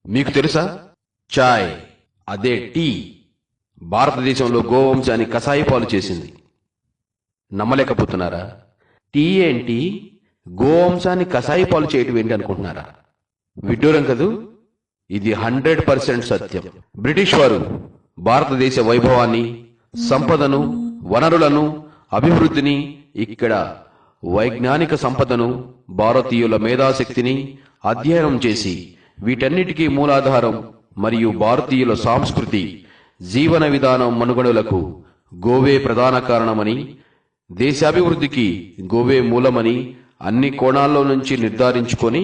మీకు తెలుసా? చాయ్, అదే టీ, భారతదేశంలో గోవంశాన్ని కసాయి పాలు చేసింది. నమ్మలేకపోతున్నారా? టీ ఏంటి, గోవంశాన్ని కసాయి పాలు చేయటం ఏంటి అనుకుంటున్నారా? విడ్డూరం కదూ. ఇది 100% సత్యం. బ్రిటిష్ వారు భారతదేశ వైభవాన్ని, సంపదను, వనరులను, అభివృద్ధిని, ఇక్కడ వైజ్ఞానిక సంపదను, భారతీయుల మేధాశక్తిని అధ్యయనం చేసి వీటన్నిటికీ మూలాధారం మరియు భారతీయుల సంస్కృతి, జీవన విధానం మనుగడలకు గోవే ప్రధాన కారణమని, దేశాభివృద్ధికి గోవే మూలమని అన్ని కోణాల్లో నుంచి నిర్ధారించుకొని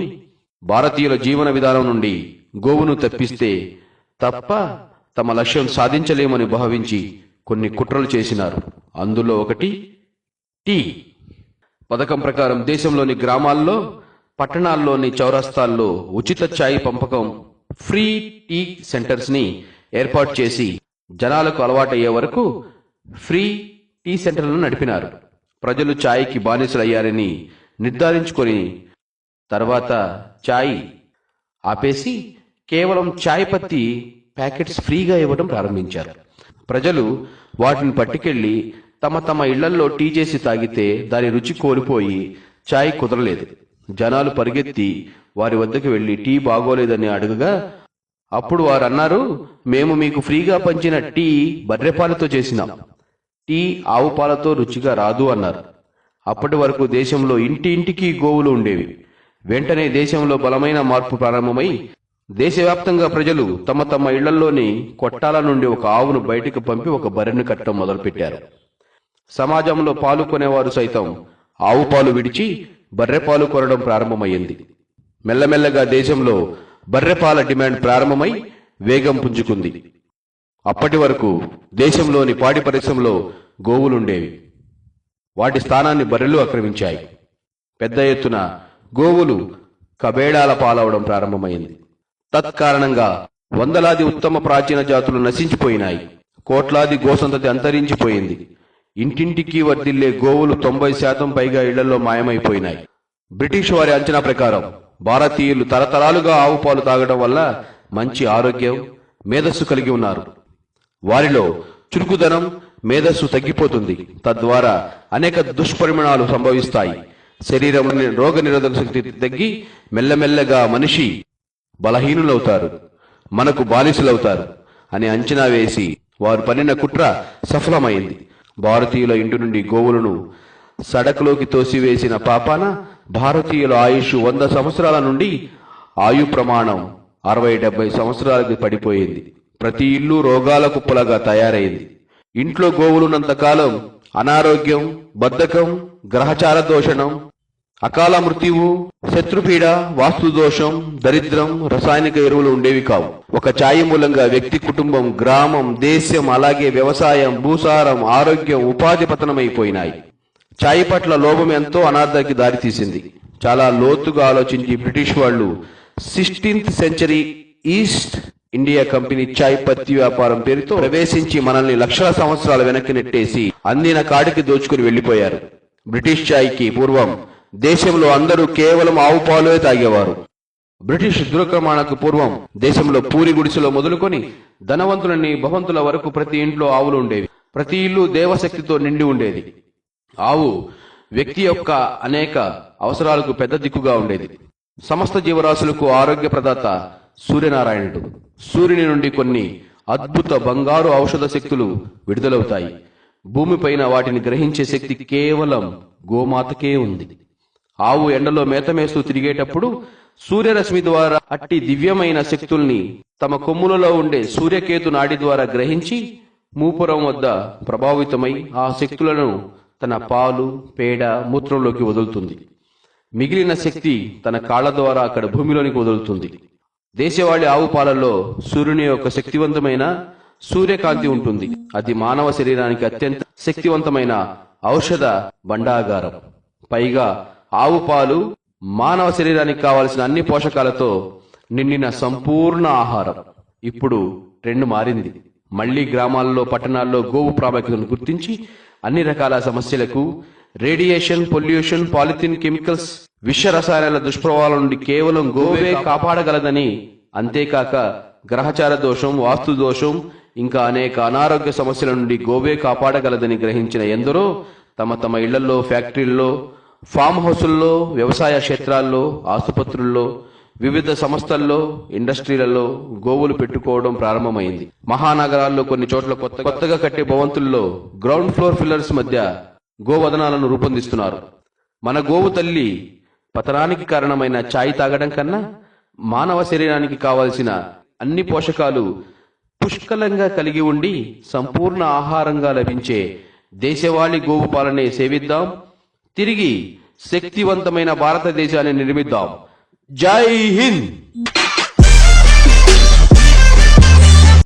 భారతీయుల జీవన విధానం నుండి గోవును తప్పిస్తే తప్ప తమ లక్ష్యం సాధించలేమని భావించి కొన్ని కుట్రలు చేసినారు. అందులో ఒకటి టీ పథకం ప్రకారం దేశంలోని గ్రామాల్లో, పట్టణాల్లోని చౌరస్తాల్లో ఉచిత ఛాయ్ పంపకం, ఫ్రీ టీ సెంటర్స్ ని ఏర్పాటు చేసి జనాలకు అలవాటయ్యే వరకు ఫ్రీ టీ సెంటర్లను నడిపినారు. ప్రజలు ఛాయ్కి బానిసలయ్యారని నిర్ధారించుకొని తర్వాత ఛాయ్ ఆపేసి కేవలం ఛాయ్ పత్తి ప్యాకెట్స్ ఫ్రీగా ఇవ్వడం ప్రారంభించారు. ప్రజలు వాటిని పట్టుకెళ్లి తమ తమ ఇళ్లల్లో టీ చేసి తాగితే దాని రుచి కోల్పోయి ఛాయ్ కుదరలేదు. జనాలు పరిగెత్తి వారి వద్దకు వెళ్లి టీ బాగోలేదని అడుగగా అప్పుడు వారు అన్నారు, మేము మీకు ఫ్రీగా పంచిన టీ బర్రెపాలతో చేసినాం, టీ ఆవు పాలతో రుచిగా రాదు అన్నారు. అప్పటి వరకు దేశంలో ఇంటింటికి గోవులు ఉండేవి. వెంటనే దేశంలో బలమైన మార్పు ప్రారంభమై దేశవ్యాప్తంగా ప్రజలు తమ తమ ఇళ్లలోని కొట్టాల నుండి ఒక ఆవును బయటకు పంపి ఒక బర్రెను కట్టడం మొదలుపెట్టారు. సమాజంలో పాలు కొనేవారు సైతం ఆవు పాలు విడిచి బర్రెపాలు కొనడం ప్రారంభమైంది. మెల్లమెల్లగా దేశంలో బర్రెపాల డిమాండ్ ప్రారంభమై వేగం పుంజుకుంది. అప్పటి వరకు దేశంలోని పాడి పరిశ్రమలో గోవులుండేవి. వాటి స్థానాన్ని బర్రెలు ఆక్రమించాయి. పెద్ద ఎత్తున గోవులు కబేడాల పాలవడం ప్రారంభమైంది. తత్కారణంగా వందలాది ఉత్తమ ప్రాచీన జాతులు నశించిపోయినాయి. కోట్లాది గోసంతతి అంతరించిపోయింది. ఇంటింటికి వర్ధిల్లే గోవులు 90% పైగా ఇళ్లలో మాయమైపోయినాయి. బ్రిటిష్ వారి అంచనా ప్రకారం భారతీయులు తరతరాలుగా ఆవు పాలు తాగడం వల్ల మంచి ఆరోగ్యం, మేధస్సు కలిగి ఉన్నారు. వారిలో చురుకుదనం, మేధస్సు తగ్గిపోతుంది. తద్వారా అనేక దుష్పరిణామాలు సంభవిస్తాయి. శరీరంలోని రోగ నిరోధక శక్తి తగ్గి మెల్లమెల్లగా మనిషి బలహీనులవుతారు, మనకు బానిసలవుతారు అని అంచనా వేసి వారు పన్నిన కుట్ర సఫలమైంది. భారతీయుల ఇంటి నుండి గోవులను సడకులోకి తోసివేసిన పాపాన భారతీయుల ఆయుష్ 100 సంవత్సరాల నుండి ఆయు ప్రమాణం 60-70 సంవత్సరాలకు పడిపోయింది. ప్రతి ఇల్లు రోగాల కుప్పలుగా తయారైంది. ఇంట్లో గోవులున్నంతకాలం అనారోగ్యం, బద్ధకం, గ్రహచార దోషణం, అకాల మృత్యువు, శత్రుపీడ, వాస్తు దోషం, దరిద్రం, రసాయనిక ఎరువులు ఉండేవి కావు. ఒక ఛాయ్ మూలంగా వ్యక్తి, కుటుంబం, గ్రామం, దేశం, అలాగే వ్యవసాయం, భూసారం, ఆరోగ్యం, ఉపాధి పతనమైపోయినాయి. ఛాయ్ పట్ల లోభం ఎంతో అనార్థానికి దారితీసింది. చాలా లోతుగా ఆలోచించి బ్రిటిష్ వాళ్ళు 16th century East India Company ఛాయ్ పత్తి వ్యాపారం పేరుతో ప్రవేశించి మనల్ని లక్షల సంవత్సరాల వెనక్కి నెట్టేసి అందిన కాడికి దోచుకుని వెళ్లిపోయారు. బ్రిటిష్ ఛాయ్కి పూర్వం దేశంలో అందరూ కేవలం ఆవు పాలే తాగేవారు. బ్రిటిష్ దురాక్రమణకు పూర్వం దేశంలో పూరి గుడిసెలో మొదలుకొని ధనవంతులని భవంతుల వరకు ప్రతి ఇంట్లో ఆవులు ఉండేవి. ప్రతి ఇల్లు దేవశక్తితో నిండి ఉండేది. ఆవు వ్యక్తి యొక్క అనేక అవసరాలకు పెద్ద దిక్కుగా ఉండేది. సమస్త జీవరాశులకు ఆరోగ్య ప్రదాత సూర్యనారాయణుడు. సూర్యుని నుండి కొన్ని అద్భుత బంగారు ఔషధ శక్తులు విడుదలవుతాయి. భూమిపైన వాటిని గ్రహించే శక్తి కేవలం గోమాతకే ఉంది. ఆవు ఎండలో మేతమేస్తూ తిరిగేటప్పుడు సూర్యరశ్మి ద్వారా అట్టి దివ్యమైన శక్తుల్ని తమ కొమ్ములలో ఉండే సూర్యకేతు నాడి ద్వారా గ్రహించి మూపురం వద్ద ప్రభావితమై ఆ శక్తులను తన పాలు, పేడ, మూత్రంలోకి వదులుతుంది. మిగిలిన శక్తి తన కాళ్ల ద్వారా అక్కడ భూమిలోనికి వదులుతుంది. దేశవాళీ ఆవు పాలల్లో సూర్యుని యొక్క శక్తివంతమైన సూర్యకాంతి ఉంటుంది. అది మానవ శరీరానికి అత్యంత శక్తివంతమైన ఔషధ భండాగారం. పైగా ఆవు పాలు మానవ శరీరానికి కావలసిన అన్ని పోషకాలతో నిండిన సంపూర్ణ ఆహారం. ఇప్పుడు ట్రెండ్ మారింది. మళ్లీ గ్రామాల్లో, పట్టణాల్లో గోవు ప్రాముఖ్యతను గుర్తించి అన్ని రకాల సమస్యలకు రేడియేషన్, పొల్యూషన్, పాలిథిన్, కెమికల్స్, విష రసాయనాల దుష్ప్రభావాల నుండి కేవలం గోవే కాపాడగలదని అంతేకాక గ్రహచార దోషం, వాస్తు దోషం, ఇంకా అనేక అనారోగ్య సమస్యల నుండి గోవే కాపాడగలదని గ్రహించిన ఎందరో తమ తమ ఇళ్లలో, ఫ్యాక్టరీల్లో, ఫామ్ హౌసుల్లో, వ్యవసాయ క్షేత్రాల్లో, ఆసుపత్రుల్లో, వివిధ సంస్థల్లో, ఇండస్ట్రీలలో గోవులు పెట్టుకోవడం ప్రారంభమైంది. మహానగరాల్లో కొన్ని చోట్ల కొత్తగా కట్టే భవంతుల్లో గ్రౌండ్ ఫ్లోర్ ఫిల్లర్స్ మధ్య గోవదనాలను రూపొందిస్తున్నారు. మన గోవు తల్లి పతనానికి కారణమైన ఛాయ్ తాగడం కన్నా మానవ శరీరానికి కావలసిన అన్ని పోషకాలు పుష్కలంగా కలిగి ఉండి సంపూర్ణ ఆహారంగా లభించే దేశవాళీ గోవు పాలనే సేవిద్దాం. తిరిగి శక్తివంతమైన భారతదేశాన్ని నిర్మిద్దాం. జై హింద్.